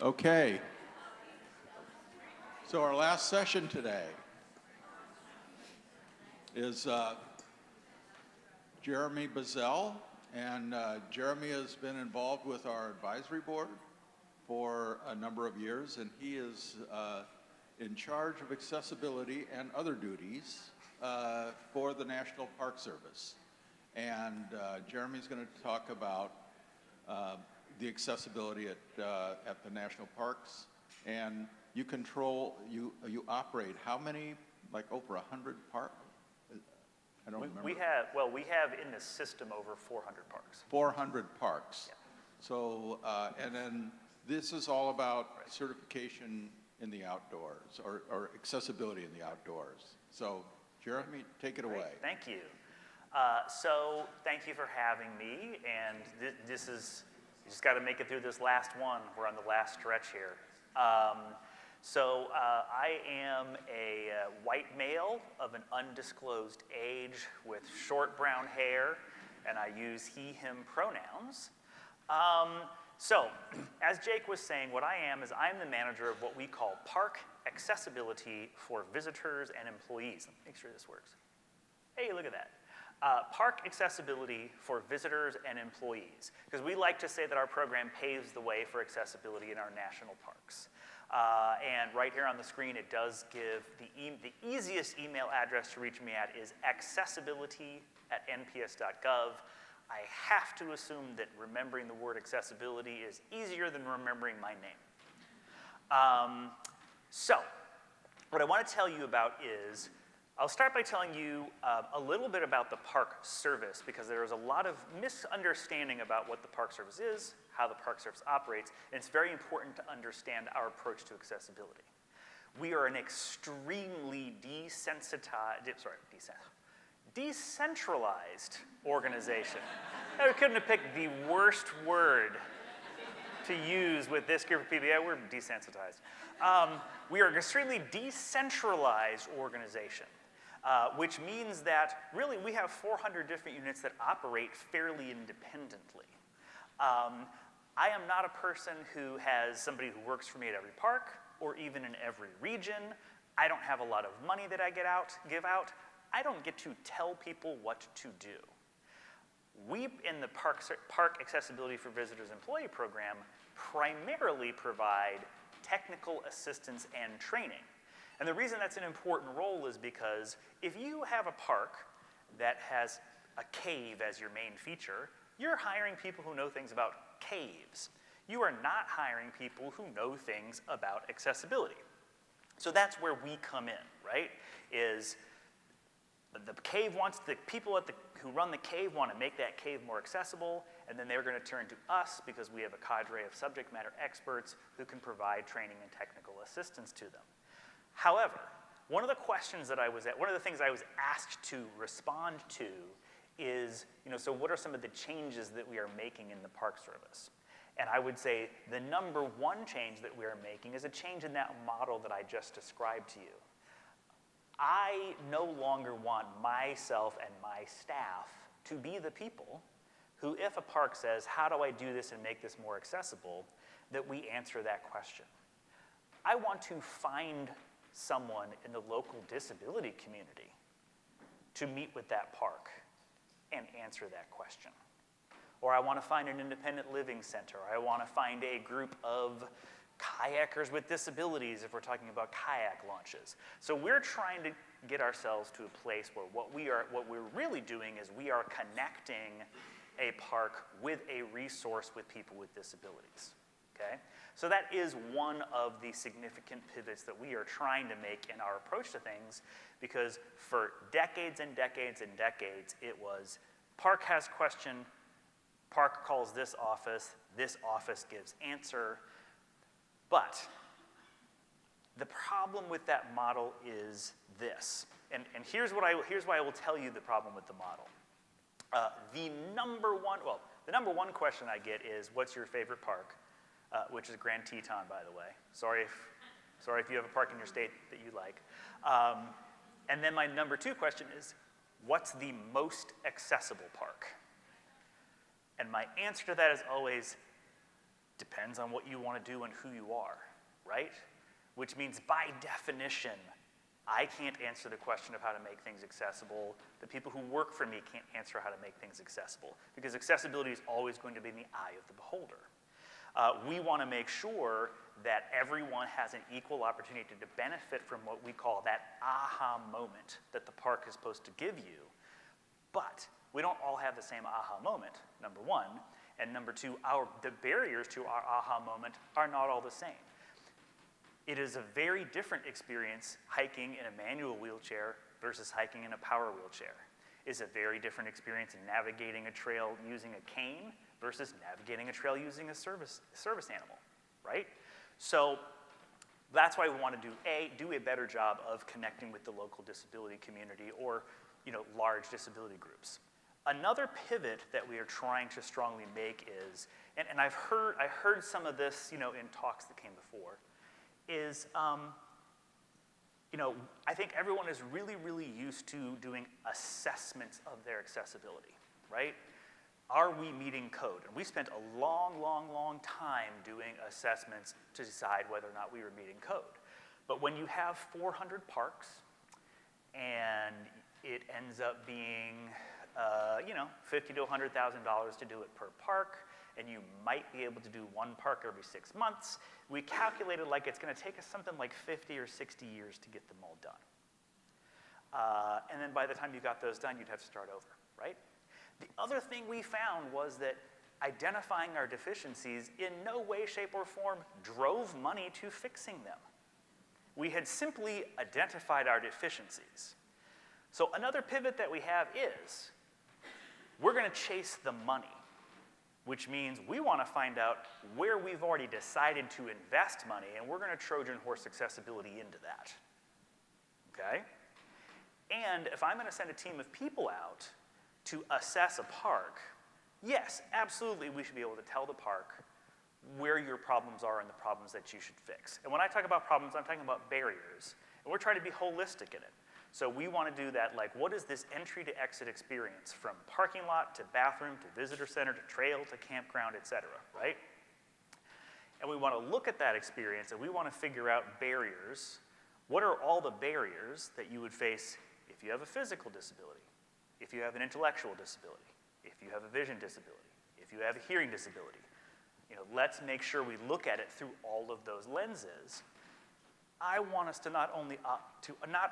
Okay. So our last session today is Jeremy Buzzell, and Jeremy has been involved with our advisory board for a number of years, and he is in charge of accessibility and other duties for the National Park Service. And Jeremy's going to talk about the accessibility at the national parks, and you control, you operate how many, like over 100 parks? I don't remember. We have in the system over 400 parks. 400 parks. Yeah. So, and then this is all about certification in the outdoors, or accessibility in the outdoors. So, Jeremy, take it away. Thank you. So, thank you for having me, and this is, you just got to make it through this last one. We're on the last stretch here. I am a white male of an undisclosed age with short brown hair, and I use he, him pronouns. As Jake was saying, what I am is I'm the manager of what we call park accessibility for visitors and employees. Let me make sure this works. Hey, look at that. Park accessibility for visitors and employees, because we like to say that our program paves the way for accessibility in our national parks. And right here on the screen, it does give the easiest email address to reach me at is accessibility@nps.gov. I have to assume that remembering the word accessibility is easier than remembering my name. What I want to tell you about is, I'll start by telling you a little bit about the Park Service, because there is a lot of misunderstanding about what the Park Service is, how the Park Service operates, and it's very important to understand our approach to accessibility. We are an extremely decentralized organization. I couldn't have picked the worst word to use with this group of people. Yeah, we're desensitized. We are an extremely decentralized organization. Which means that really we have 400 different units that operate fairly independently. I am not a person who has somebody who works for me at every park or even in every region. I don't have a lot of money that I give out. I don't get to tell people what to do. We, in the Park Accessibility for Visitors Employee program, primarily provide technical assistance and training. And the reason that's an important role is because if you have a park that has a cave as your main feature, you're hiring people who know things about caves. You are not hiring people who know things about accessibility. So that's where we come in, right? Is the cave wants, the people who run the cave want to make that cave more accessible, and then they're going to turn to us because we have a cadre of subject matter experts who can provide training and technical assistance to them. However, one of the things I was asked to respond to is, so what are some of the changes that we are making in the Park Service? And I would say the number one change that we are making is a change in that model that I just described to you. I no longer want myself and my staff to be the people who, if a park says, how do I do this and make this more accessible, that we answer that question. I want to find someone in the local disability community to meet with that park and answer that question. Or I want to find an independent living center. Or I want to find a group of kayakers with disabilities if we're talking about kayak launches. So we're trying to get ourselves to a place where what we're really doing is we are connecting a park with a resource with people with disabilities. Okay? So that is one of the significant pivots that we are trying to make in our approach to things, because for decades and decades and decades, it was park has question, park calls this office gives answer. But the problem with that model is this, and here's why I will tell you the problem with the model. The number one question I get is, what's your favorite park? Which is Grand Teton, by the way. Sorry if you have a park in your state that you like. And then my number two question is, what's the most accessible park? And my answer to that is always Depends on what you want to do and who you are, right? Which means by definition, I can't answer the question of how to make things accessible. The people who work for me can't answer how to make things accessible, because accessibility is always going to be in the eye of the beholder. We want to make sure that everyone has an equal opportunity to benefit from what we call that aha moment that the park is supposed to give you. But we don't all have the same aha moment, number one. And number two, the barriers to our aha moment are not all the same. It is a very different experience hiking in a manual wheelchair versus hiking in a power wheelchair. It's a very different experience in navigating a trail using a cane versus navigating a trail using a service animal, right? So that's why we want to do a better job of connecting with the local disability community or large disability groups. Another pivot that we are trying to strongly make is, and I heard some of this in talks that came before, is I think everyone is really, really used to doing assessments of their accessibility, right? Are we meeting code? And we spent a long, long, long time doing assessments to decide whether or not we were meeting code. But when you have 400 parks and it ends up being $50,000 to $100,000 to do it per park, and you might be able to do one park every 6 months, we calculated like it's going to take us something like 50 or 60 years to get them all done. And then by the time you got those done, you'd have to start over, right? The other thing we found was that identifying our deficiencies in no way, shape, or form drove money to fixing them. We had simply identified our deficiencies. So another pivot that we have is we're going to chase the money, which means we want to find out where we've already decided to invest money, and we're going to Trojan horse accessibility into that, okay? And if I'm going to send a team of people out to assess a park, yes, absolutely, we should be able to tell the park where your problems are and the problems that you should fix. And when I talk about problems, I'm talking about barriers, and we're trying to be holistic in it. So we want to do that, like, what is this entry to exit experience from parking lot to bathroom to visitor center to trail to campground, et cetera, right? And we want to look at that experience and we want to figure out barriers. What are all the barriers that you would face if you have a physical disability, if you have an intellectual disability, if you have a vision disability, if you have a hearing disability? Let's make sure we look at it through all of those lenses. I want us to not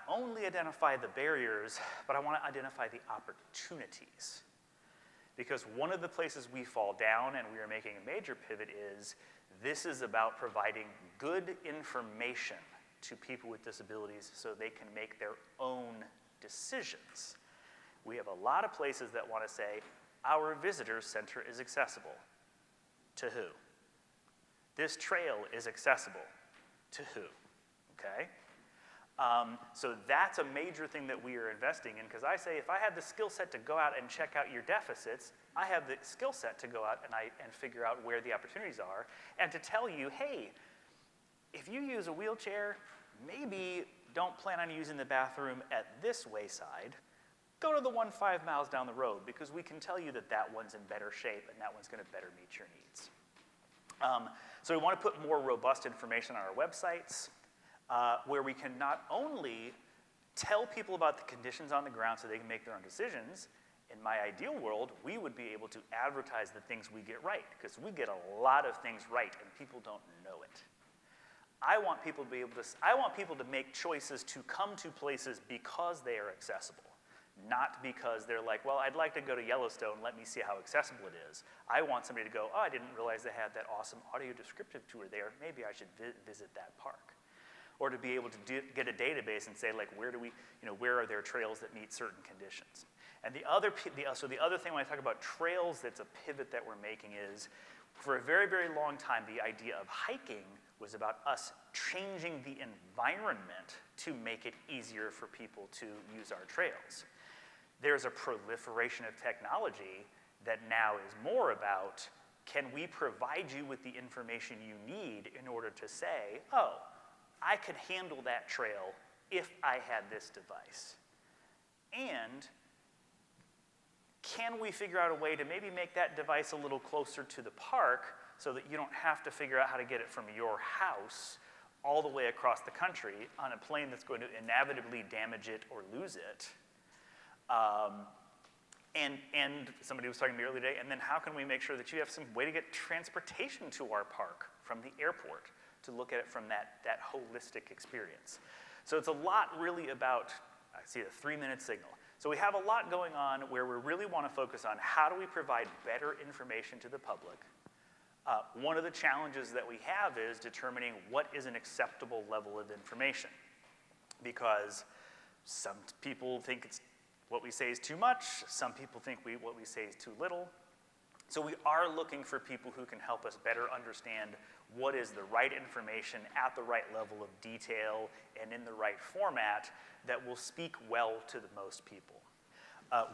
only identify the barriers, but I want to identify the opportunities. Because one of the places we fall down, and we are making a major pivot, is this is about providing good information to people with disabilities so they can make their own decisions. We have a lot of places that want to say, our visitor center is accessible. To who? This trail is accessible. To who? Okay? So that's a major thing that we are investing in, because I say if I have the skill set to go out and check out your deficits, I have the skill set to go out and figure out where the opportunities are, and to tell you, hey, if you use a wheelchair, maybe don't plan on using the bathroom at this wayside. Go to the one 5 miles down the road, because we can tell you that that one's in better shape and that one's going to better meet your needs. So we want to put more robust information on our websites, where we can not only tell people about the conditions on the ground so they can make their own decisions. In my ideal world, we would be able to advertise the things we get right, because we get a lot of things right and people don't know it. I want people to make choices to come to places because they are accessible, not because they're like, well, I'd like to go to Yellowstone, let me see how accessible it is. I want somebody to go, oh, I didn't realize they had that awesome audio descriptive tour there, maybe I should visit that park. Or to be able to get a database and say, like, where are there trails that meet certain conditions? And the other thing when I talk about trails that's a pivot that we're making is, for a very, very long time, the idea of hiking was about us changing the environment to make it easier for people to use our trails. There's a proliferation of technology that now is more about, can we provide you with the information you need in order to say, oh, I could handle that trail if I had this device? And can we figure out a way to maybe make that device a little closer to the park so that you don't have to figure out how to get it from your house all the way across the country on a plane that's going to inevitably damage it or lose it. And somebody was talking to me earlier today, and then how can we make sure that you have some way to get transportation to our park from the airport to look at it from that holistic experience? So it's a lot really about, I see the 3-minute signal. So we have a lot going on where we really want to focus on how do we provide better information to the public. One of the challenges that we have is determining what is an acceptable level of information, because some people think what we say is too much, some people think what we say is too little. So we are looking for people who can help us better understand what is the right information at the right level of detail and in the right format that will speak well to the most people.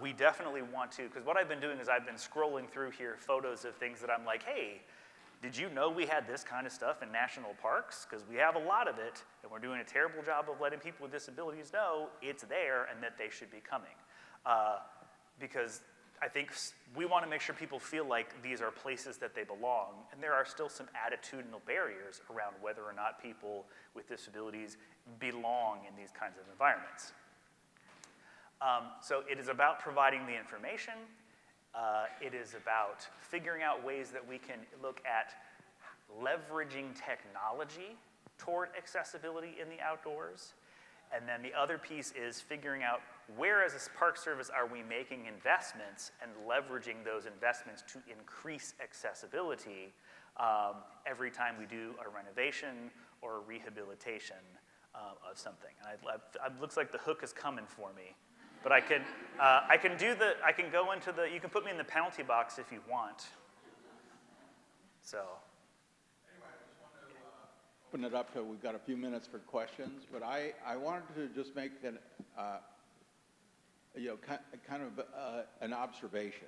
We definitely want to, because what I've been doing is I've been scrolling through here photos of things that I'm like, hey, did you know we had this kind of stuff in national parks? Because we have a lot of it, and we're doing a terrible job of letting people with disabilities know it's there and that they should be coming. Because I think we want to make sure people feel like these are places that they belong, and there are still some attitudinal barriers around whether or not people with disabilities belong in these kinds of environments. So it is about providing the information. It is about figuring out ways that we can look at leveraging technology toward accessibility in the outdoors. And then the other piece is figuring out where as a park service are we making investments and leveraging those investments to increase accessibility every time we do a renovation or a rehabilitation of something. And it looks like the hook is coming for me. But I can go into you can put me in the penalty box if you want. So. Anyway, I just want to open it up to, we've got a few minutes for questions, but I wanted to just make kind of an observation.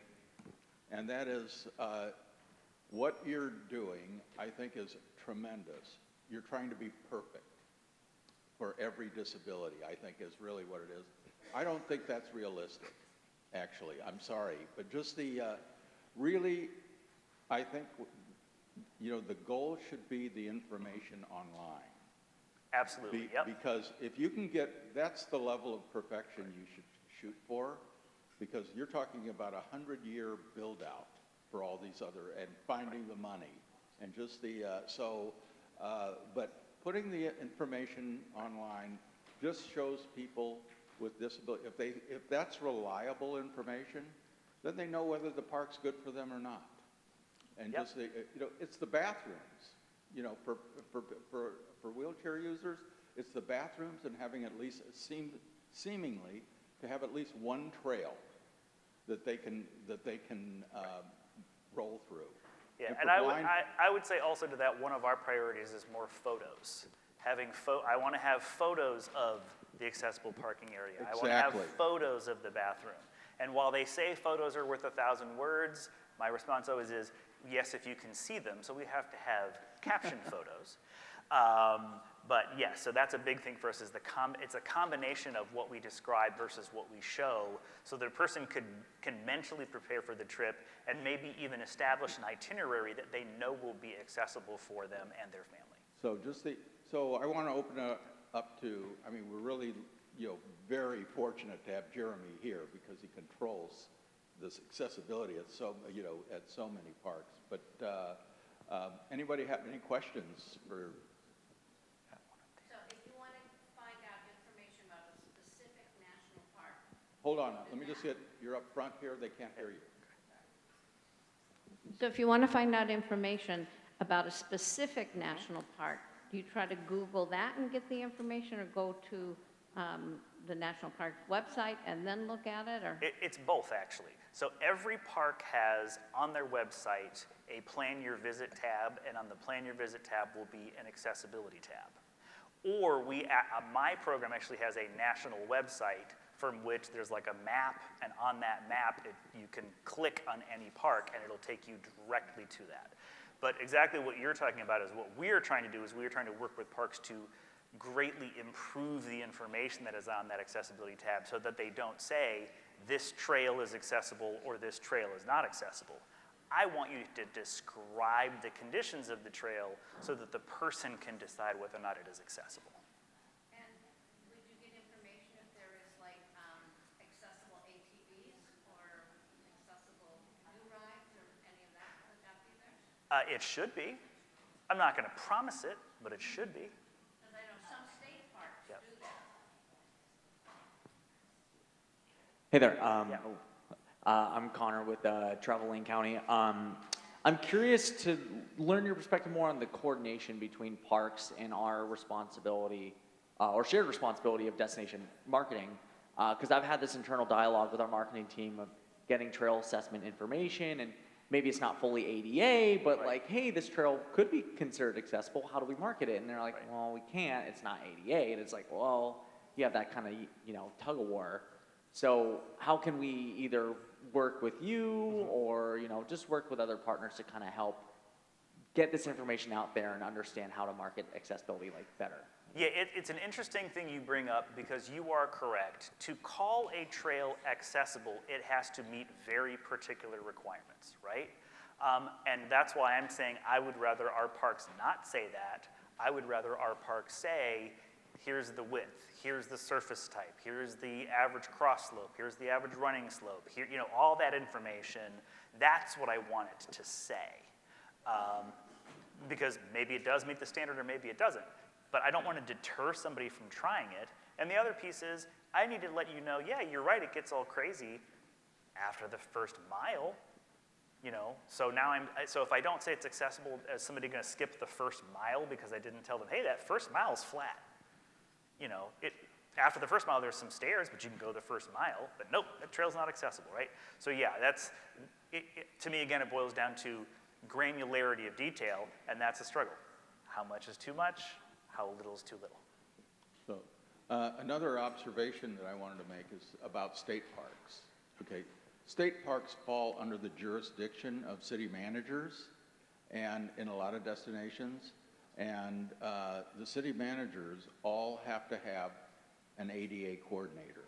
And that is, what you're doing, I think, is tremendous. You're trying to be perfect for every disability, I think, is really what it is. I don't think that's realistic, actually. I'm sorry. But just really, I think, the goal should be the information online. Absolutely, yep. Because if you can that's the level of perfection you should shoot for, because you're talking about a 100-year build-out for all these and finding the money, and just but putting the information online just shows people with disability, if that's reliable information, then they know whether the park's good for them or not. And yep. just it's the bathrooms, for wheelchair users, it's the bathrooms and having at least seemingly to have at least one trail that they can roll through. Yeah, and I would say also to that, one of our priorities is more photos. I want to have photos of the accessible parking area. Exactly. I want to have photos of the bathroom. And while they say photos are worth 1,000 words, my response always is, yes, if you can see them. So we have to have captioned photos. But yes, so that's a big thing for us is it's a combination of what we describe versus what we show, so that a person can mentally prepare for the trip and maybe even establish an itinerary that they know will be accessible for them and their family. So I want to open it up to, we're really, very fortunate to have Jeremy here because he controls this accessibility at so many parks. But anybody have any questions for? So if you want to find out information about a specific national park. Hold on, let me just you're up front here, they can't hear you. So if you want to find out information about a specific national park, do you try to Google that and get the information, or go to the national park's website and then look at it? Or It's both, actually. So every park has on their website a Plan Your Visit tab, and on the Plan Your Visit tab will be an accessibility tab. Or my program actually has a national website from which there's like a map, and on that map you can click on any park and it'll take you directly to that. But exactly what you're talking about is what we're trying to do is we're trying to work with parks to greatly improve the information that is on that accessibility tab so that they don't say this trail is accessible or this trail is not accessible. I want you to describe the conditions of the trail so that the person can decide whether or not it is accessible. And would you get information if there is like accessible ATVs or accessible new rides or any of that? Would that be there? It should be. I'm not going to promise it, but it should be. Because I know some state parks Yep. do that. Hey there. Yeah. I'm Connor with Travel Lane County. I'm curious to learn your perspective more on the coordination between parks and our responsibility, or shared responsibility of destination marketing. Because I've had this internal dialogue with our marketing team of getting trail assessment information, and maybe it's not fully ADA, but Right. like, hey, this trail could be considered accessible. How do we market it? And they're like, Right. well, we can't. It's not ADA. And it's like, well, you have that kind of, tug of war. So how can we either work with you or, just work with other partners to kind of help get this information out there and understand how to market accessibility better? Yeah, it's an interesting thing you bring up because you are correct. To call a trail accessible, it has to meet very particular requirements, right? And that's why I'm saying I would rather our parks not say that. I would rather our parks say, here's the width, here's the surface type, here's the average cross slope, here's the average running slope, here, all that information. That's what I want it to say. Because maybe it does meet the standard or maybe it doesn't. But I don't want to deter somebody from trying it. And the other piece is, I need to let you know, yeah, you're right, it gets all crazy after the first mile. So now so if I don't say it's accessible, is somebody going to skip the first mile because I didn't tell them, hey, that first mile's flat? After the first mile, there's some stairs, but you can go the first mile. But nope, that trail's not accessible, right? So yeah, to me, again, it boils down to granularity of detail, and that's a struggle. How much is too much? How little is too little? So another observation that I wanted to make is about state parks. Okay, state parks fall under the jurisdiction of city managers and in a lot of destinations. And the city managers all have to have an ADA coordinator.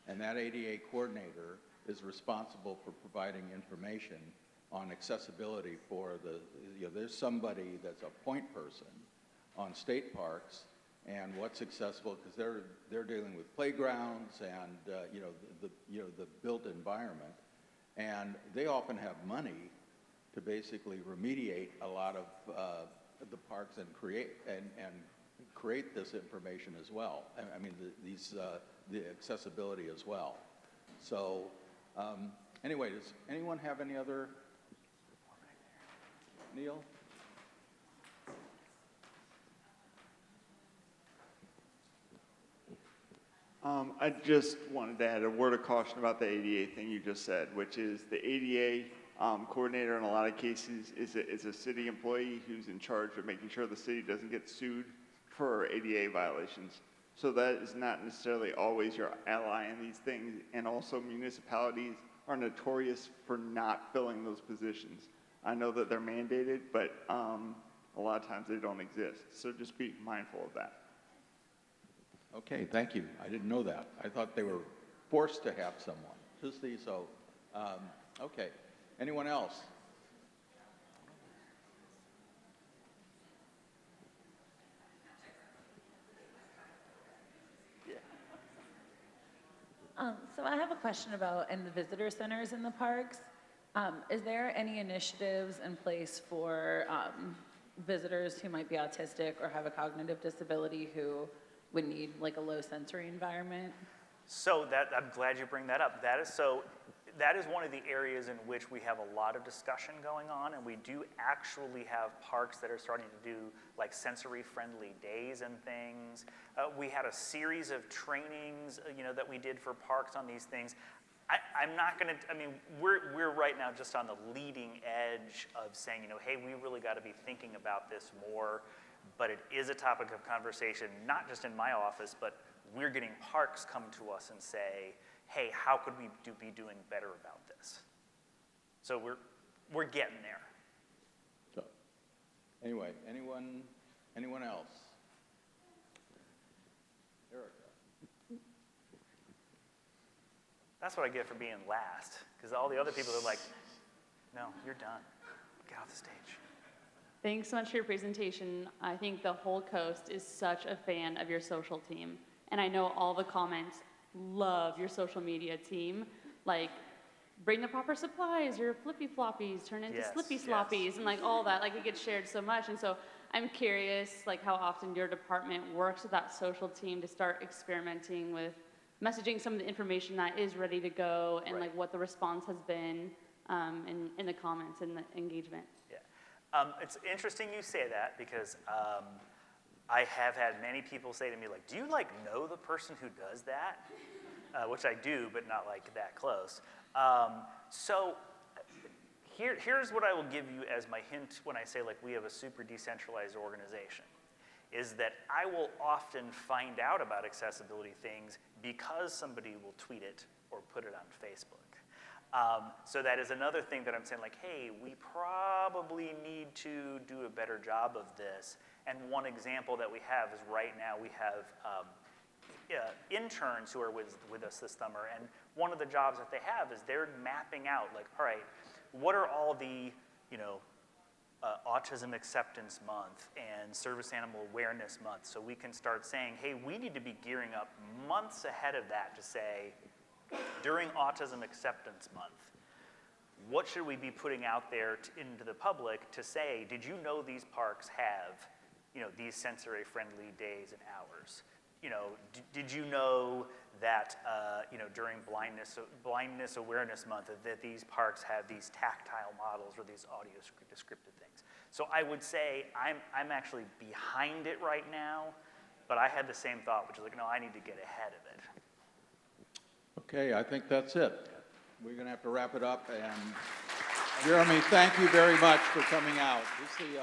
And that ADA coordinator is responsible for providing information on accessibility for there's somebody that's a point person on state parks and what's accessible, because they're dealing with playgrounds and the built environment, and they often have money to basically remediate a lot of the parks and create this information as well. I mean the accessibility as well. So anyway, does anyone have any other? Neil? I just wanted to add a word of caution about the ADA thing you just said, which is the ADA coordinator in a lot of cases is a city employee who's in charge of making sure the city doesn't get sued for ADA violations. So that is not necessarily always your ally in these things, and also municipalities are notorious for not filling those positions. I know that they're mandated, but a lot of times they don't exist. So just be mindful of that. Okay, thank you. I didn't know that. I thought they were forced to have someone. Okay. Anyone else? So I have a question about in the visitor centers in the parks. Is there any initiatives in place for visitors who might be autistic or have a cognitive disability who would need like a low sensory environment? So I'm glad you bring that up. That is one of the areas in which we have a lot of discussion going on, and we do actually have parks that are starting to do like sensory-friendly days and things. We had a series of trainings, that we did for parks on these things. I'm not going to. I mean, we're right now just on the leading edge of saying, hey, we really got to be thinking about this more. But it is a topic of conversation, not just in my office, but we're getting parks come to us and say, hey, how could we be doing better about this? So we're getting there. So, anyway, anyone else? Erica. That's what I get for being last, because all the other people are like, No, you're done. Get off the stage. Thanks so much for your presentation. I think the whole coast is such a fan of your social team. And I know all the comments love your social media team. Like, bring the proper supplies, your flippy floppies turn into Yes, slippy yes. sloppies, and like all that. Like, it gets shared so much. And so I'm curious, like, how often your department works with that social team to start experimenting with messaging some of the information that is ready to go, and Right. like what the response has been in the comments and the engagement. Yeah. It's interesting you say that because I have had many people say to me, like, do you, like, know the person who does that? Which I do, but not, like, that close. So here's what I will give you as my hint when I say, like, we have a super decentralized organization, is that I will often find out about accessibility things because somebody will tweet it or put it on Facebook. So that is another thing that I'm saying, like, hey, we probably need to do a better job of this. And one example that we have is right now we have interns who are with us this summer, and one of the jobs that they have is they're mapping out, like, all right, what are all the, Autism Acceptance Month and Service Animal Awareness Month, so we can start saying, hey, we need to be gearing up months ahead of that to say, during Autism Acceptance Month, what should we be putting out there into the public to say, did you know these parks have, these sensory-friendly days and hours? Did you know that, during Blindness Awareness Month, that these parks have these tactile models or these audio descriptive things? So I would say I'm actually behind it right now, but I had the same thought, which is like, no, I need to get ahead of it. Okay, I think that's it. We're going to have to wrap it up. And Jeremy, thank you very much for coming out. This is